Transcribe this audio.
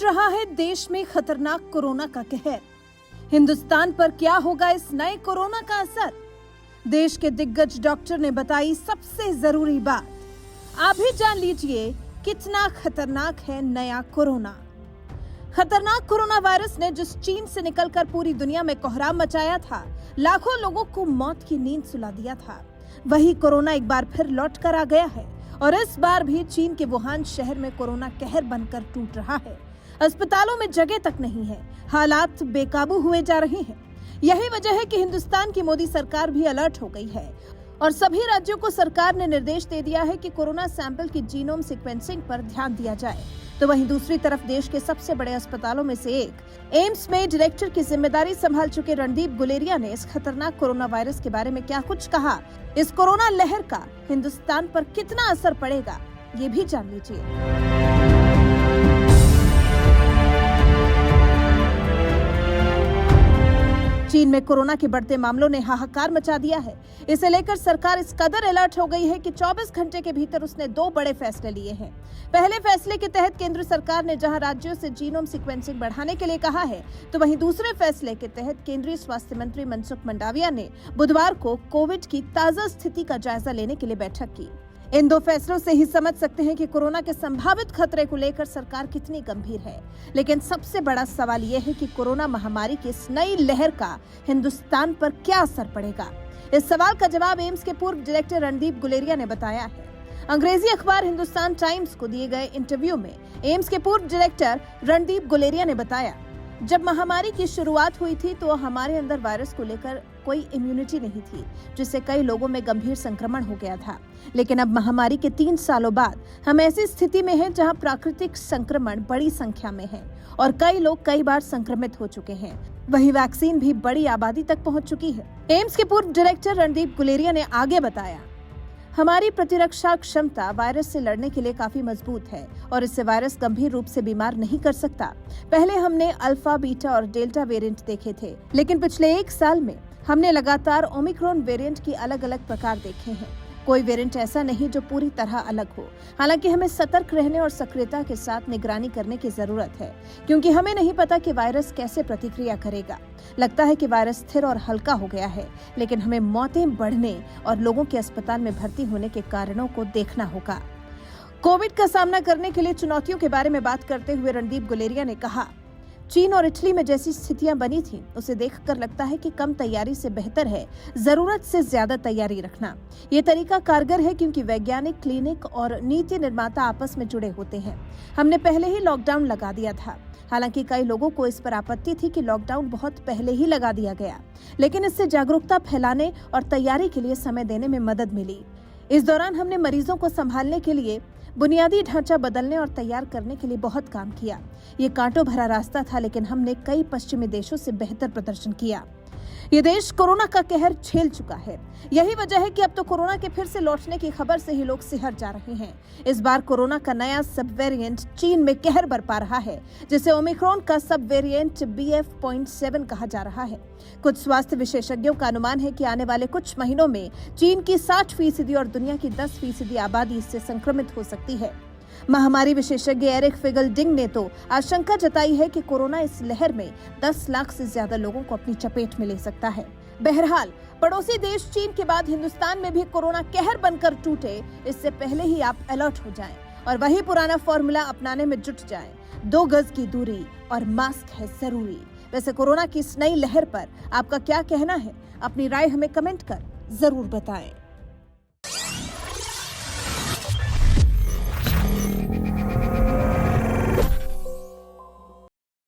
रहा है देश में खतरनाक कोरोना का कहर। हिंदुस्तान पर क्या होगा इस नए कोरोना का असर? देश के दिग्गज डॉक्टर ने बताई सबसे जरूरी बात। आप भी जान लीजिए कितना खतरनाक है नया कोरोना। खतरनाक कोरोना वायरस ने जिस चीन से निकलकर पूरी दुनिया में कोहराम मचाया था, लाखों लोगों को मौत की नींद सुला दिया था, वही कोरोना एक बार फिर लौट कर आ गया है और इस बार भी चीन के वुहान शहर में कोरोना कहर बनकर टूट रहा है। अस्पतालों में जगह तक नहीं है, हालात बेकाबू हुए जा रहे हैं। यही वजह है कि हिंदुस्तान की मोदी सरकार भी अलर्ट हो गई है और सभी राज्यों को सरकार ने निर्देश दे दिया है कि कोरोना सैंपल की जीनोम सीक्वेंसिंग पर ध्यान दिया जाए। तो वहीं दूसरी तरफ देश के सबसे बड़े अस्पतालों में से एक एम्स में डायरेक्टर की जिम्मेदारी संभाल चुके रणदीप गुलेरिया ने इस खतरनाक कोरोना वायरस के बारे में क्या कुछ कहा, इस कोरोना लहर का हिंदुस्तान पर कितना असर पड़ेगा, ये भी जान लीजिए। चीन में कोरोना के बढ़ते मामलों ने हाहाकार मचा दिया है। इसे लेकर सरकार इस कदर अलर्ट हो गई है कि 24 घंटे के भीतर उसने 2 बड़े फैसले लिए हैं। पहले फैसले के तहत केंद्र सरकार ने जहां राज्यों से जीनोम सीक्वेंसिंग बढ़ाने के लिए कहा है, तो वहीं दूसरे फैसले के तहत केंद्रीय स्वास्थ्य मंत्री मनसुख मंडाविया ने बुधवार को कोविड की ताजा स्थिति का जायजा लेने के लिए बैठक की। इन 2 फैसलों से ही समझ सकते हैं कि कोरोना के संभावित खतरे को लेकर सरकार कितनी गंभीर है। लेकिन सबसे बड़ा सवाल यह है कि कोरोना महामारी की इस नई लहर का हिंदुस्तान पर क्या असर पड़ेगा। इस सवाल का जवाब एम्स के पूर्व डायरेक्टर रणदीप गुलेरिया ने बताया है। अंग्रेजी अखबार हिंदुस्तान टाइम्स को दिए गए इंटरव्यू में एम्स के पूर्व डायरेक्टर रणदीप गुलेरिया ने बताया, जब महामारी की शुरुआत हुई थी तो हमारे अंदर वायरस को लेकर कोई इम्यूनिटी नहीं थी, जिससे कई लोगों में गंभीर संक्रमण हो गया था। लेकिन अब महामारी के 3 सालों बाद हम ऐसी स्थिति में हैं जहां प्राकृतिक संक्रमण बड़ी संख्या में है और कई लोग कई बार संक्रमित हो चुके हैं। वहीं वैक्सीन भी बड़ी आबादी तक पहुंच चुकी है। एम्स के पूर्व डायरेक्टर रणदीप गुलेरिया ने आगे बताया, हमारी प्रतिरक्षा क्षमता वायरस से लड़ने के लिए काफी मजबूत है और इससे वायरस गंभीर रूप से बीमार नहीं कर सकता। पहले हमने अल्फा, बीटा और डेल्टा वेरिएंट देखे थे, लेकिन पिछले 1 साल में हमने लगातार ओमिक्रॉन वेरिएंट की अलग अलग प्रकार देखे हैं। कोई वेरिएंट ऐसा नहीं जो पूरी तरह अलग हो। हालांकि हमें सतर्क रहने और सक्रियता के साथ निगरानी करने की जरूरत है, क्योंकि हमें नहीं पता कि वायरस कैसे प्रतिक्रिया करेगा। लगता है कि वायरस स्थिर और हल्का हो गया है, लेकिन हमें मौतें बढ़ने और लोगों के अस्पताल में भर्ती होने के कारणों को देखना होगा। कोविड का सामना करने के लिए चुनौतियों के बारे में बात करते हुए रणदीप गुलेरिया ने कहा, चीन और इटली में जैसी स्थितियां बनी थी, उसे देखकर लगता है कि कम तैयारी से बेहतर है जरूरत से ज्यादा तैयारी रखना। ये तरीका कारगर है क्योंकि वैज्ञानिक, क्लिनिक और नीति निर्माता आपस में जुड़े होते हैं। हमने पहले ही लॉकडाउन लगा दिया था। हालांकि कई लोगों को इस पर आपत्ति थी कि लॉकडाउन बहुत पहले ही लगा दिया गया, लेकिन इससे जागरूकता फैलाने और तैयारी के लिए समय देने में मदद मिली। इस दौरान हमने मरीजों को संभालने के लिए बुनियादी ढांचा बदलने और तैयार करने के लिए बहुत काम किया। ये कांटों भरा रास्ता था, लेकिन हमने कई पश्चिमी देशों से बेहतर प्रदर्शन किया। ये देश कोरोना का कहर झेल चुका है। यही वजह है कि अब तो कोरोना के फिर से लौटने की खबर से ही लोग सिहर जा रहे हैं। इस बार कोरोना का नया सब वेरिएंट चीन में कहर बरपा रहा है, जिसे ओमिक्रॉन का सब वेरिएंट BF.7 कहा जा रहा है। कुछ स्वास्थ्य विशेषज्ञों का अनुमान है कि आने वाले कुछ महीनों में चीन की 60% और दुनिया की 10% आबादी इससे संक्रमित हो सकती है। महामारी विशेषज्ञ एरिक फिगलडिंग ने तो आशंका जताई है कि कोरोना इस लहर में 10 लाख से ज्यादा लोगों को अपनी चपेट में ले सकता है। बहरहाल, पड़ोसी देश चीन के बाद हिंदुस्तान में भी कोरोना कहर बनकर टूटे, इससे पहले ही आप अलर्ट हो जाएं और वही पुराना फॉर्मूला अपनाने में जुट जाएं। 2 गज की दूरी और मास्क है जरूरी। वैसे कोरोना की इस नई लहर पर आपका क्या कहना है? अपनी राय हमें कमेंट कर जरूर बताएं।